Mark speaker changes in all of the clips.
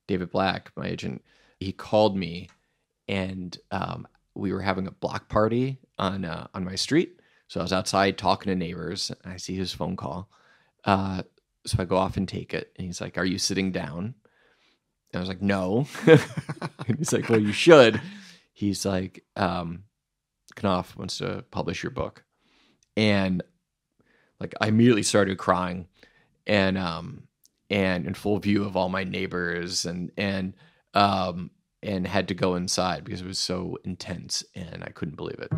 Speaker 1: David Black, my agent, he called me, and we were having a block party on my street. So I was outside talking to neighbors, and I see his phone call. So I go off and take it, and he's like, "Are you sitting down?" And I was like, "No." And he's like, "Well, you should." He's like, "Knopf wants to publish your book," and like I immediately started crying, and in full view of all my neighbors, and had to go inside because it was so intense, and I couldn't believe it.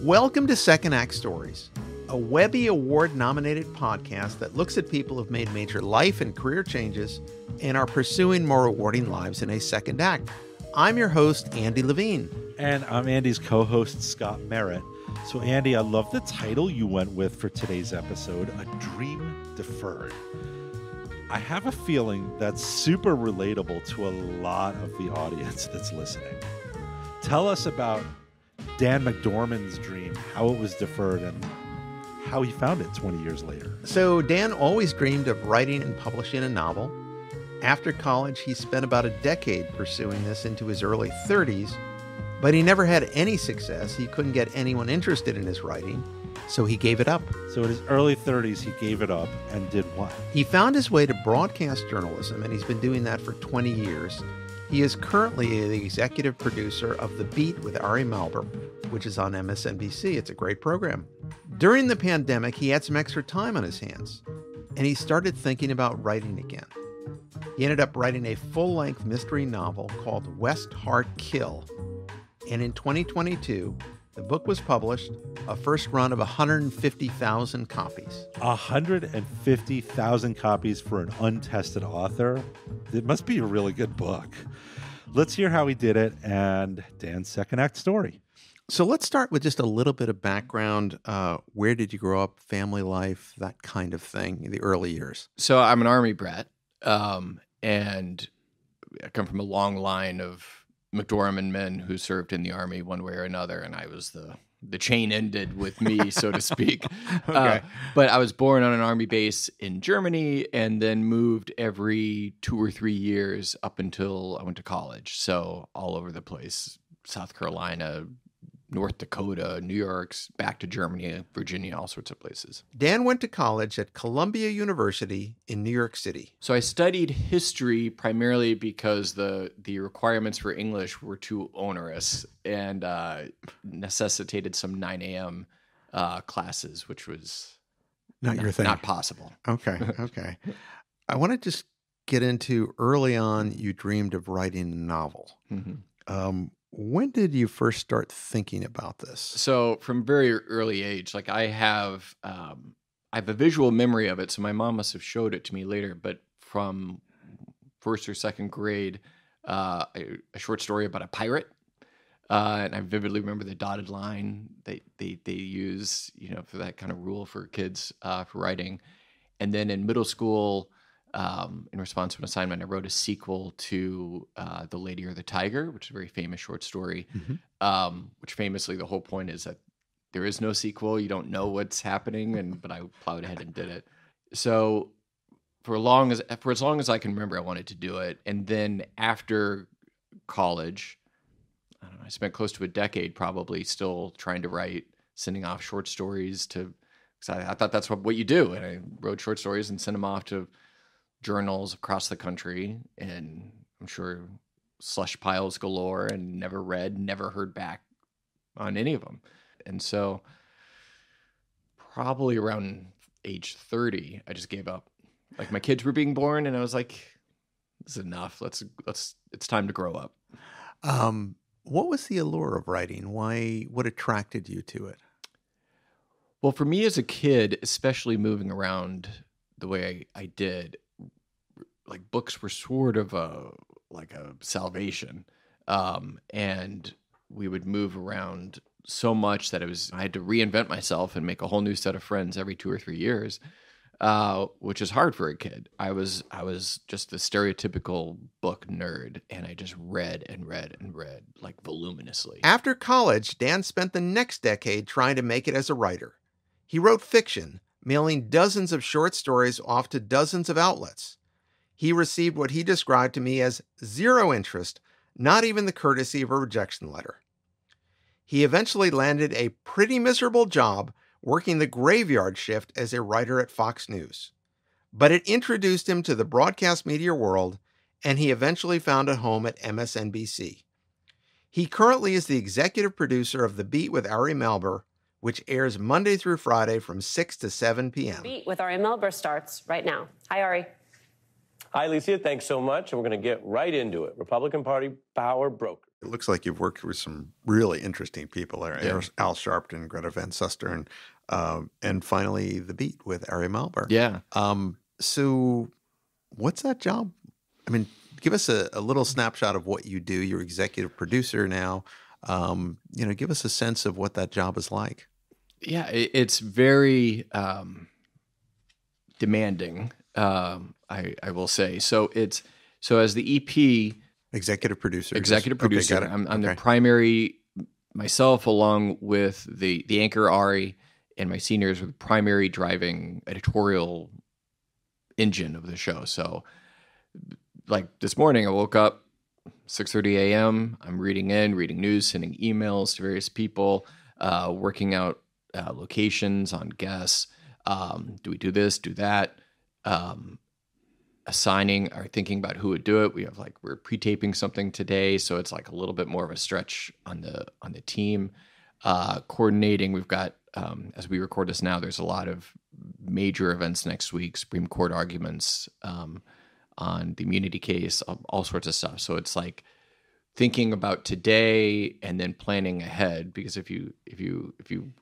Speaker 2: Welcome to Second Act Stories, a Webby Award-nominated podcast that looks at people who've made major life and career changes and are pursuing more rewarding lives in a second act. I'm your host, Andy Levine.
Speaker 3: And I'm Andy's co-host, Scott Merritt. So, Andy, I love the title you went with for today's episode, A Dream Deferred. I have a feeling that's super relatable to a lot of the audience that's listening. Tell us about Dan McDorman's dream, how it was deferred, and how he found it 20 years later.
Speaker 2: So Dan always dreamed of writing and publishing a novel. After college, he spent about a decade pursuing this into his early 30s, but he never had any success. He couldn't get anyone interested in his writing, so he gave it up.
Speaker 3: So in his early 30s, he gave it up and did what?
Speaker 2: He found his way to broadcast journalism, and he's been doing that for 20 years. He is currently the executive producer of the Beat With Ari Melber, which is on MSNBC. It's a great program. During the pandemic, he had some extra time on his hands, and he started thinking about writing again. He ended up writing a full-length mystery novel called West Heart Kill. And in 2022, the book was published, a first run of 150,000 copies.
Speaker 3: 150,000 copies for an untested author? It must be a really good book. Let's hear how he did it and Dan's second act story.
Speaker 2: So let's start with just a little bit of background. Where did you grow up, family life, that kind of thing, in the early years?
Speaker 1: So I'm an Army brat, and I come from a long line of McDorman men who served in the Army one way or another, and I was the chain ended with me, so to speak.
Speaker 2: Okay.
Speaker 1: But I was born on an Army base in Germany and then moved every 2 or 3 years up until I went to college. So all over the place, South Carolina, North Dakota, New York, back to Germany, Virginia, all sorts of places.
Speaker 2: Dan went to college at Columbia University in New York City.
Speaker 1: So I studied history primarily because the requirements for English were too onerous and necessitated some 9 a.m. Classes, which was
Speaker 2: Not your thing.
Speaker 1: Not possible.
Speaker 2: Okay. I want to just get into early on, you dreamed of writing a novel.
Speaker 1: Mm-hmm.
Speaker 2: When did you first start thinking about this?
Speaker 1: So from very early age, like I have a visual memory of it. So my mom must have showed it to me later, but from first or second grade, a short story about a pirate. And I vividly remember the dotted line they use, for that kind of rule for kids for writing. And then in middle school, in response to an assignment, I wrote a sequel to The Lady or the Tiger, which is a very famous short story, which famously the whole point is that there is no sequel. You don't know what's happening, but I plowed ahead and did it. So for as long as I can remember, I wanted to do it. And then after college, I don't know, I spent close to a decade probably still trying to write, sending off short stories because I thought that's what you do. And I wrote short stories and sent them off to journals across the country, and I'm sure slush piles galore, and never heard back on any of them. And so probably around age 30, I just gave up. Like my kids were being born and I was like, this is enough. It's time to grow up.
Speaker 2: What was the allure of writing? What attracted you to it?
Speaker 1: Well, for me as a kid, especially moving around the way I did, like books were sort of a salvation. And we would move around so much that I had to reinvent myself and make a whole new set of friends every 2 or 3 years. which is hard for a kid. I was just the stereotypical book nerd, and I just read and read and read like voluminously.
Speaker 2: After college, Dan spent the next decade trying to make it as a writer. He wrote fiction, mailing dozens of short stories off to dozens of outlets. He received what he described to me as zero interest, not even the courtesy of a rejection letter. He eventually landed a pretty miserable job working the graveyard shift as a writer at Fox News. But it introduced him to the broadcast media world, and he eventually found a home at MSNBC. He currently is the executive producer of the Beat with Ari Melber, which airs Monday through Friday from 6 to 7 p.m.
Speaker 4: Beat with Ari Melber starts right now. Hi, Ari.
Speaker 5: Hi, Alicia. Thanks so much. And we're going to get right into it. Republican Party power broker.
Speaker 2: It looks like you've worked with some really interesting people there.
Speaker 1: Yeah.
Speaker 2: Al Sharpton, Greta Van Susteren, and finally The Beat with Ari Melber.
Speaker 1: Yeah.
Speaker 2: So what's that job? I mean, give us a little snapshot of what you do. You're executive producer now. Give us a sense of what that job is like.
Speaker 1: Yeah, it's very demanding. I will say. So as the EP
Speaker 2: executive producer.
Speaker 1: Okay, got it. I'm the primary, myself along with the anchor Ari and my seniors were the primary driving editorial engine of the show. So like this morning I woke up 6:30 a.m. I'm reading news, sending emails to various people, working out locations on guests. Do we do this, do that? Assigning or thinking about who would do it. We're pre-taping something today, so it's like a little bit more of a stretch on the team. Coordinating, we've got as we record this now, there's a lot of major events next week, Supreme Court arguments on the immunity case, all sorts of stuff. So it's like thinking about today and then planning ahead, because if you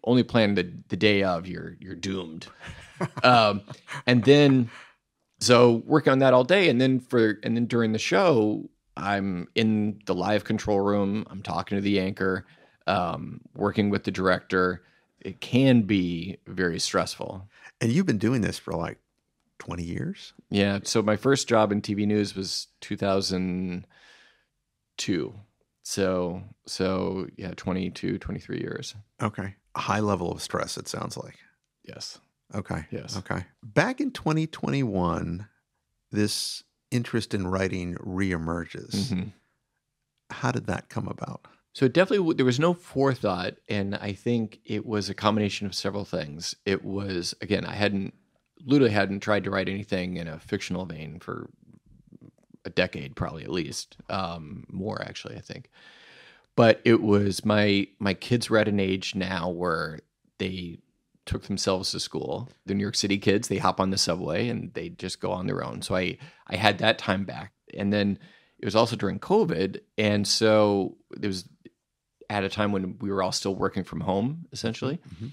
Speaker 1: only plan the day of, you're doomed. And then so working on that all day, and then during the show, I'm in the live control room. I'm talking to the anchor, working with the director. It can be very stressful. And
Speaker 2: you've been doing this for like 20 years?
Speaker 1: Yeah. So my first job in TV news was 2002. So yeah, 22, 23 years.
Speaker 2: Okay. A high level of stress, it sounds like.
Speaker 1: Yes.
Speaker 2: Okay.
Speaker 1: Yes.
Speaker 2: Okay. Back in 2021, this interest in writing reemerges. Mm-hmm. How did that come about?
Speaker 1: So definitely, there was no forethought, and I think it was a combination of several things. It was, again, I literally hadn't tried to write anything in a fictional vein for a decade, probably at least, more actually, I think. But it was my kids were at an age now where they took themselves to school. The New York City kids, they hop on the subway and they just go on their own. So I had that time back. And then it was also during COVID. And so it was at a time when we were all still working from home, essentially. Mm-hmm.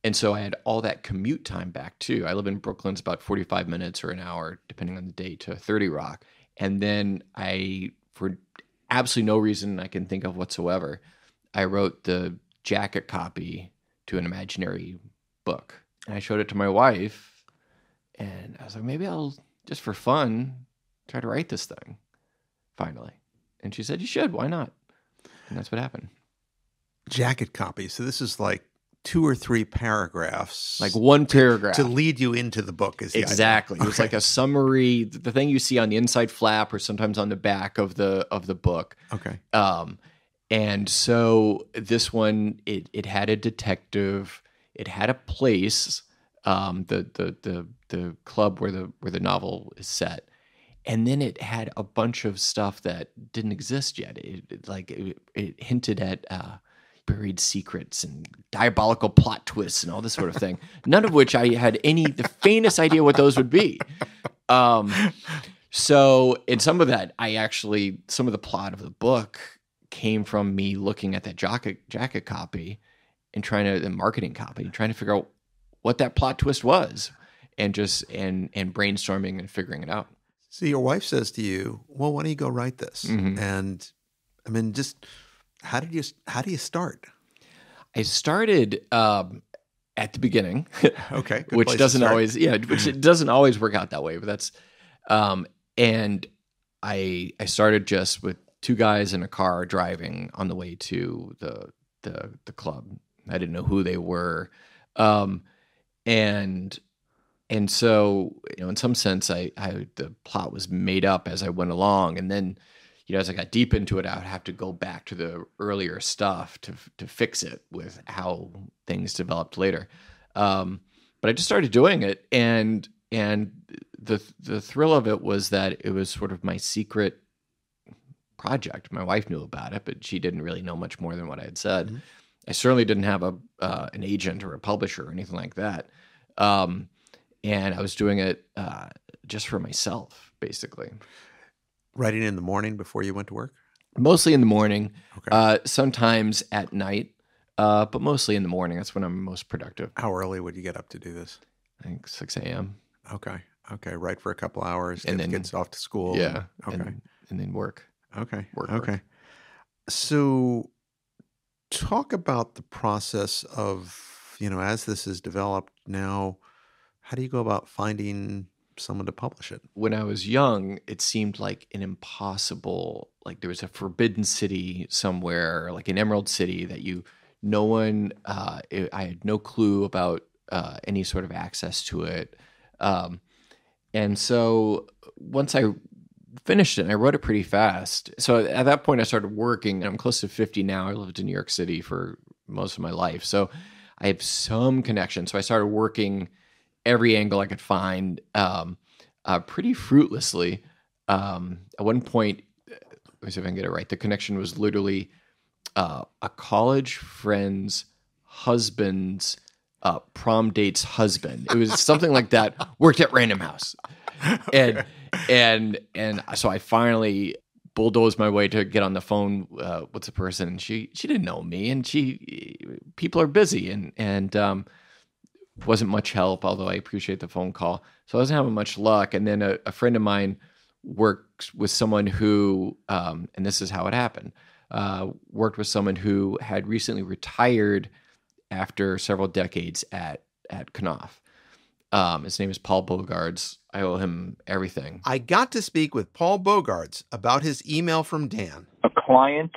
Speaker 1: And so I had all that commute time back too. I live in Brooklyn. It's about 45 minutes or an hour, depending on the day, to 30 Rock. And then for absolutely no reason I can think of whatsoever, I wrote the jacket copy to an imaginary book. And I showed it to my wife, and I was like, maybe I'll, just for fun, try to write this thing, finally. And she said, you should, why not? And that's what happened.
Speaker 2: Jacket copy. So this is like 2 or 3 paragraphs.
Speaker 1: Like one paragraph.
Speaker 2: To lead you into the book is the
Speaker 1: exactly.
Speaker 2: idea.
Speaker 1: It was like a summary, the thing you see on the inside flap or sometimes on the back of the book.
Speaker 2: Okay.
Speaker 1: And so this one, it had a detective. It had a place, the club where the novel is set, and then it had a bunch of stuff that didn't exist yet. It hinted at buried secrets and diabolical plot twists and all this sort of thing. None of which I had the faintest idea what those would be. So in some of that, some of the plot of the book came from me looking at that jacket copy and the marketing copy, trying to figure out what that plot twist was, and brainstorming and figuring it out.
Speaker 2: So your wife says to you, well, why don't you go write this? Mm-hmm. And I mean, just how do you start?
Speaker 1: I started at the beginning.
Speaker 2: Okay. Good
Speaker 1: which
Speaker 2: place to
Speaker 1: doesn't
Speaker 2: start.
Speaker 1: always, which it doesn't always work out that way, but that's, and I started just with two guys in a car driving on the way to the club. I didn't know who they were. And so, in some sense, the plot was made up as I went along. And then, as I got deep into it, I would have to go back to the earlier stuff to fix it with how things developed later. But I just started doing it, and the thrill of it was that it was sort of my secret project. My wife knew about it, but she didn't really know much more than what I had said. Mm-hmm. I certainly didn't have an agent or a publisher or anything like that. And I was doing it just for myself, basically.
Speaker 2: Writing in the morning before you went to work?
Speaker 1: Mostly in the morning.
Speaker 2: Okay.
Speaker 1: Sometimes at night, but mostly in the morning. That's when I'm most productive.
Speaker 2: How early would you get up to do this?
Speaker 1: I think 6 a.m.
Speaker 2: Okay. Write for a couple hours,
Speaker 1: and
Speaker 2: then gets off to school.
Speaker 1: Yeah.
Speaker 2: Okay.
Speaker 1: And then work.
Speaker 2: Okay.
Speaker 1: Work.
Speaker 2: So talk about the process of, as this is developed now, how do you go about finding someone to publish it?
Speaker 1: When I was young, it seemed like an impossible, like there was a forbidden city somewhere, like an Emerald City that no one, I had no clue about any sort of access to it. And so once I finished it, and I wrote it pretty fast. So at that point I started working. I'm close to 50 now. I lived in New York City for most of my life. So I have some connection. So I started working every angle I could find, pretty fruitlessly. At one point, let me see if I can get it right. The connection was literally a college friend's husband's prom date's husband. It was something like that. Worked at Random House, and so I finally bulldozed my way to get on the phone with the person. And she didn't know me, and people are busy, and wasn't much help, although I appreciate the phone call. So I wasn't having much luck. And then a friend of mine works with someone who, and this is how it happened, worked with someone who had recently retired after several decades at Knopf. His name is Paul Bogards. I owe him everything.
Speaker 2: I got to speak with Paul Bogards about his email from Dan.
Speaker 6: A client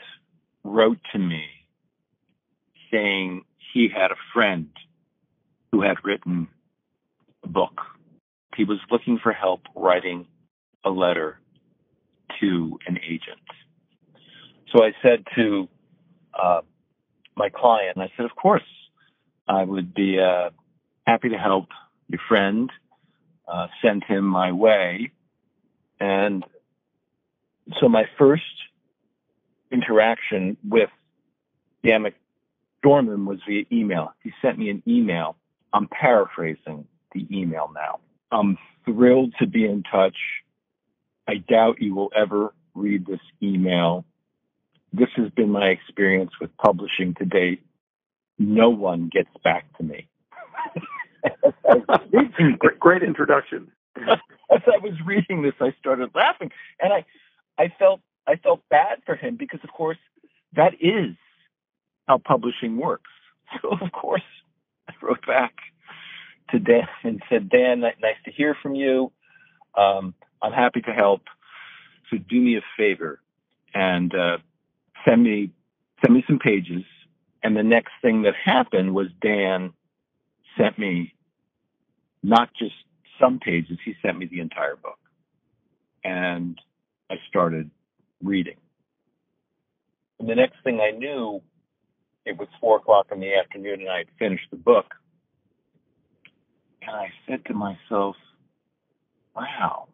Speaker 6: wrote to me saying he had a friend who had written a book. He was looking for help writing a letter to an agent. So I said to my client, I said, of course, I would be happy to help your friend, send him my way. And so my first interaction with Dan McDorman was via email. He sent me an email. I'm paraphrasing the email now. I'm thrilled to be in touch. I doubt you will ever read this email. This has been my experience with publishing to date. No one gets back to me.
Speaker 7: Great introduction.
Speaker 6: As I was reading this, I started laughing, and I felt bad for him because, of course, that is how publishing works. So, of course, I wrote back to Dan and said, Dan, nice to hear from you. I'm happy to help. So do me a favor and send me some pages. And the next thing that happened was Dan sent me not just some pages, he sent me the entire book. And I started reading. And the next thing I knew, it was 4:00 in the afternoon and I had finished the book. And I said to myself, wow,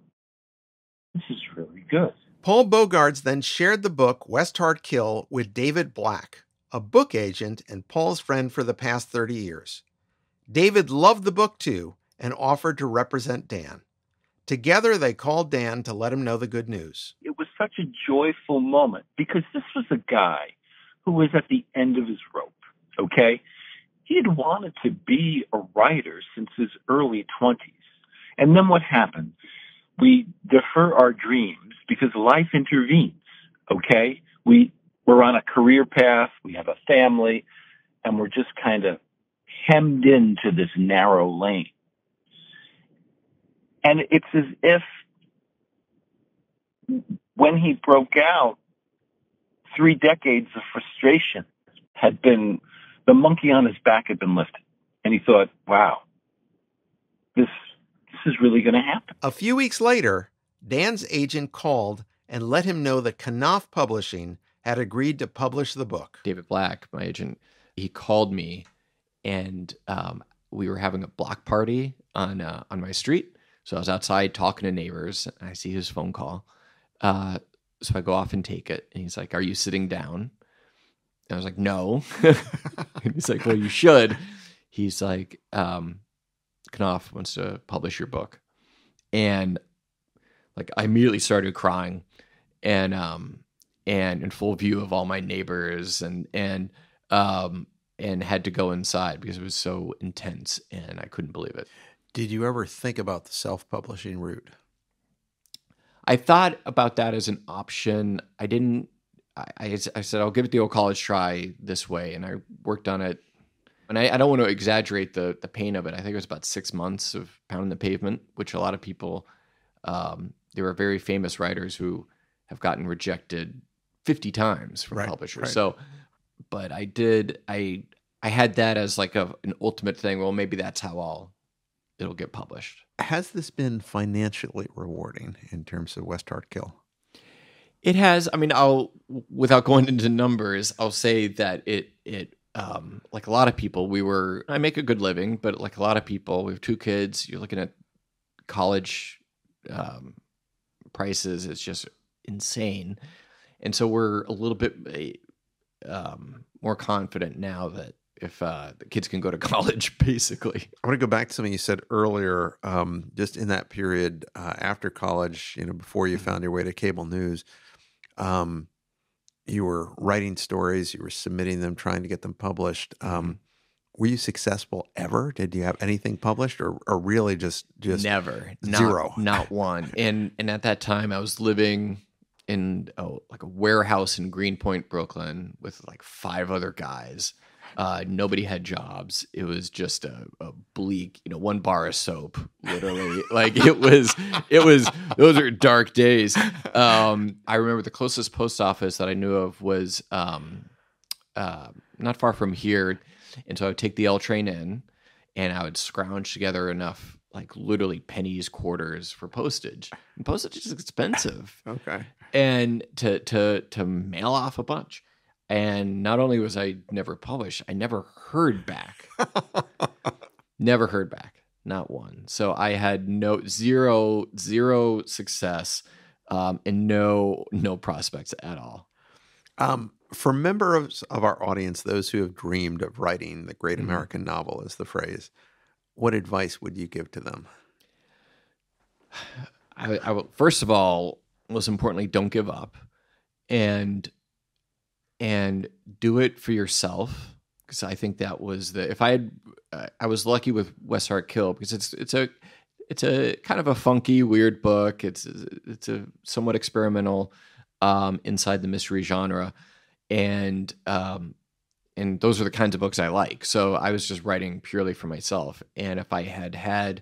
Speaker 6: this is really good.
Speaker 2: Paul Bogards then shared the book West Heart Kill with David Black, a book agent and Paul's friend for the past 30 years. David loved the book too and offered to represent Dan. Together, they called Dan to let him know the good news.
Speaker 6: It was such a joyful moment because this was a guy who was at the end of his rope, okay? He had wanted to be a writer since his early 20s. And then what happened? We defer our dreams because life intervenes, okay? We're on a career path, we have a family, and we're just kind of hemmed into this narrow lane. And it's as if when he broke out, 3 decades of frustration had been, the monkey on his back had been lifted. And he thought, wow, this is really going to happen.
Speaker 2: A few weeks later, Dan's agent called and let him know that Knopf Publishing had agreed to publish the book.
Speaker 1: David Black, my agent, he called me, and we were having a block party on my street. So I was outside talking to neighbors, and I see his phone call. So I go off and take it, and he's like, "Are you sitting down?" And I was like, "No." And he's like, "Well, you should." He's like, "Knopf wants to publish your book," and like I immediately started crying, and in full view of all my neighbors, and had to go inside because it was so intense, and I couldn't believe it.
Speaker 2: Did you ever think about the self-publishing route?
Speaker 1: I thought about that as an option. I didn't. I said I'll give it the old college try this way, and I worked on it. And I don't want to exaggerate the pain of it. I think it was about 6 months of pounding the pavement, which a lot of people. There are very famous writers who have gotten rejected 50 times from publishers.
Speaker 2: Right.
Speaker 1: So, but I did. I had that as like an ultimate thing. Well, maybe that's how it'll get published.
Speaker 2: Has this been financially rewarding in terms of West Heart Kill?
Speaker 1: It has. I mean, without going into numbers, I'll say that it like a lot of people, I make a good living, but like a lot of people, we have 2 kids. You're looking at college prices. It's just insane. And so we're a little bit more confident now that if the kids can go to college, basically.
Speaker 2: I want to go back to something you said earlier, just in that period after college, before you found your way to cable news, you were writing stories, you were submitting them, trying to get them published. Were you successful ever? Did you have anything published, or really just
Speaker 1: never,
Speaker 2: zero?
Speaker 1: Not one. And at that time, I was living in like a warehouse in Greenpoint, Brooklyn, with like 5 other guys. Nobody had jobs. It was just a bleak, 1 bar of soap, literally. Like it was, those are dark days. I remember the closest post office that I knew of was not far from here. And so I would take the L train in, and I would scrounge together enough, like literally pennies, quarters for postage. And postage is expensive.
Speaker 2: Okay.
Speaker 1: And to mail off a bunch. And not only was I never published, I never heard back. Never heard back. Not one. So I had zero success, and no prospects at all.
Speaker 2: For members of our audience, those who have dreamed of writing the great American novel, is the phrase, what advice would you give to them?
Speaker 1: I will, first of all, most importantly, don't give up, and do it for yourself. Because I think that was I was lucky with West Heart Kill, because it's a kind of a funky, weird book. It's a somewhat experimental inside the mystery genre, and those are the kinds of books I like. So I was just writing purely for myself. And if I had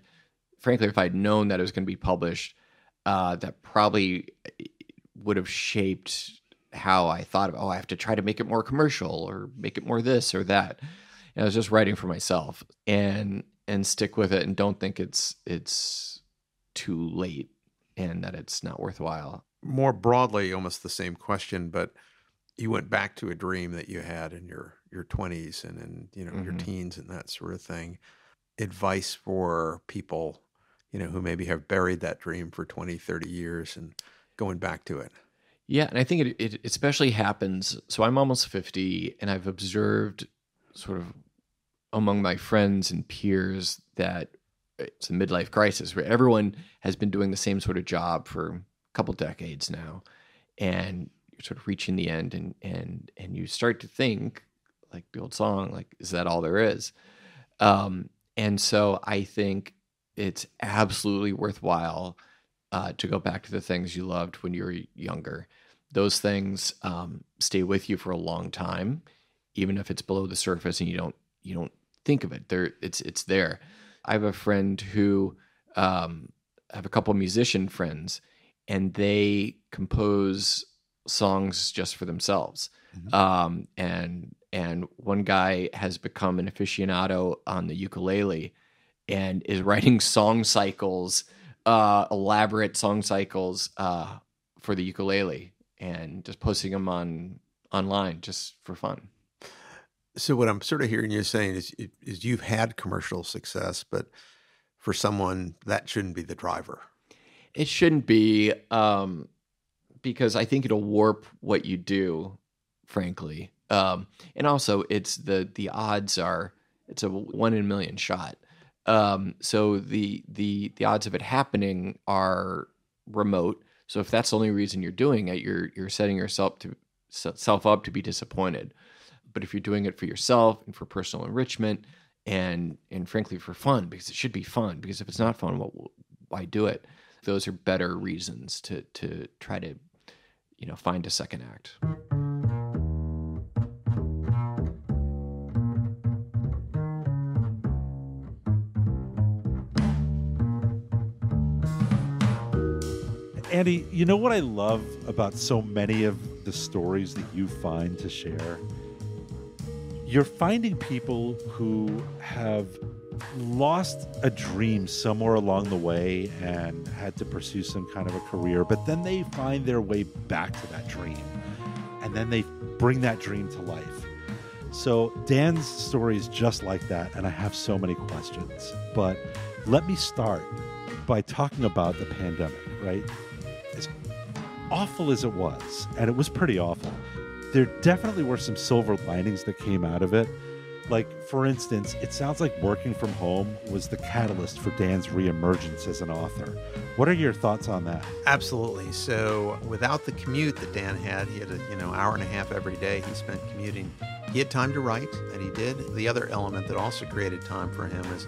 Speaker 1: frankly, if I'd known that it was going to be published, that probably would have shaped how I thought of, I have to try to make it more commercial or make it more this or that. And I was just writing for myself, and stick with it, and don't think it's too late and that it's not worthwhile.
Speaker 2: More broadly, almost the same question, but you went back to a dream that you had in your 20s and in your teens and that sort of thing. Advice for people, who maybe have buried that dream for 20, 30 years and going back to it.
Speaker 1: Yeah, and I think it especially happens. So I'm almost 50, and I've observed sort of among my friends and peers that it's a midlife crisis where everyone has been doing the same sort of job for a couple decades now, and you're sort of reaching the end, and you start to think, like the old song, like, is that all there is? And so I think it's absolutely worthwhile to go back to the things you loved when you were younger. Those things stay with you for a long time, even if it's below the surface and you don't think of it. It's there. I have a friend who have a couple musician friends, and they compose songs just for themselves. And one guy has become an aficionado on the ukulele and is writing song cycles, elaborate song cycles for the ukulele, and just posting them online just for fun.
Speaker 2: So what I'm sort of hearing you saying is you've had commercial success, but for someone that shouldn't be the driver.
Speaker 1: It shouldn't be, because I think it'll warp what you do, frankly. And also it's the odds are it's a 1 in a million shot. So the odds of it happening are remote. So if that's the only reason you're doing it, you're setting yourself up to be disappointed. But if you're doing it for yourself and for personal enrichment and frankly for fun, because it should be fun, because if it's not fun, why do it? Those are better reasons to try to, find a second act.
Speaker 3: Andy, you know what I love about so many of the stories that you find to share? You're finding people who have lost a dream somewhere along the way and had to pursue some kind of a career, but then they find their way back to that dream, and then they bring that dream to life. So Dan's story is just like that, and I have so many questions. But let me start by talking about the pandemic, right? As awful as it was, and it was pretty awful, there definitely were some silver linings that came out of it. Like, for instance, it sounds like working from home was the catalyst for Dan's reemergence as an author. What are your thoughts on that?
Speaker 2: Absolutely. So without the commute that Dan had, he had an hour and a half every day he spent commuting. He had time to write, and he did. The other element that also created time for him is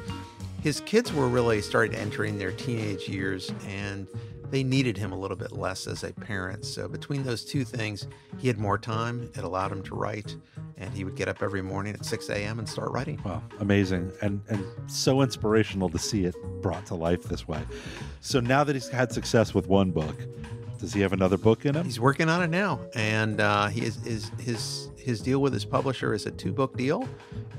Speaker 2: his kids were really starting entering their teenage years, and they needed him a little bit less as a parent. So between those two things, he had more time. It allowed him to write, and he would get up every morning at 6 a.m. and start writing.
Speaker 3: Wow, amazing. And so inspirational to see it brought to life this way. So now that he's had success with one book, does he have another book in him?
Speaker 2: He's working on it now, and his deal with his publisher is a 2-book deal,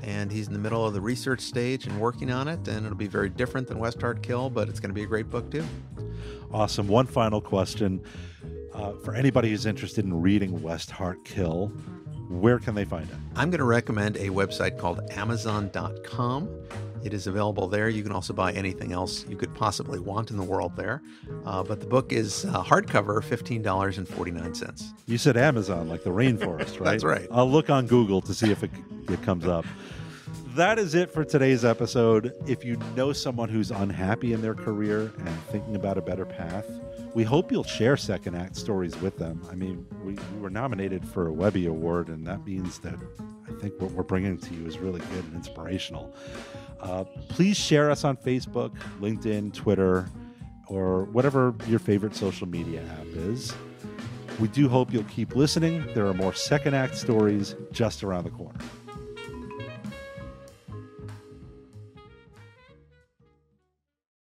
Speaker 2: and he's in the middle of the research stage and working on it, and it'll be very different than West Heart Kill, but it's going to be a great book too.
Speaker 3: Awesome. One final question. For anybody who's interested in reading West Heart Kill, where can they find it? I'm
Speaker 2: going to recommend a website called Amazon.com. It is available there. You can also buy anything else you could possibly want in the world there. But the book is hardcover, $15.49.
Speaker 3: You said Amazon, like the rainforest, right?
Speaker 2: That's right.
Speaker 3: I'll look on Google to see if it comes up. That is it for today's episode. If you know someone who's unhappy in their career and thinking about a better path, we hope you'll share second act stories with them. I mean, we were nominated for a Webby Award, and that means that I think what we're bringing to you is really good and inspirational. Please share us on Facebook, LinkedIn, Twitter, or whatever your favorite social media app is. We do hope you'll keep listening. There are more second act stories just around the corner.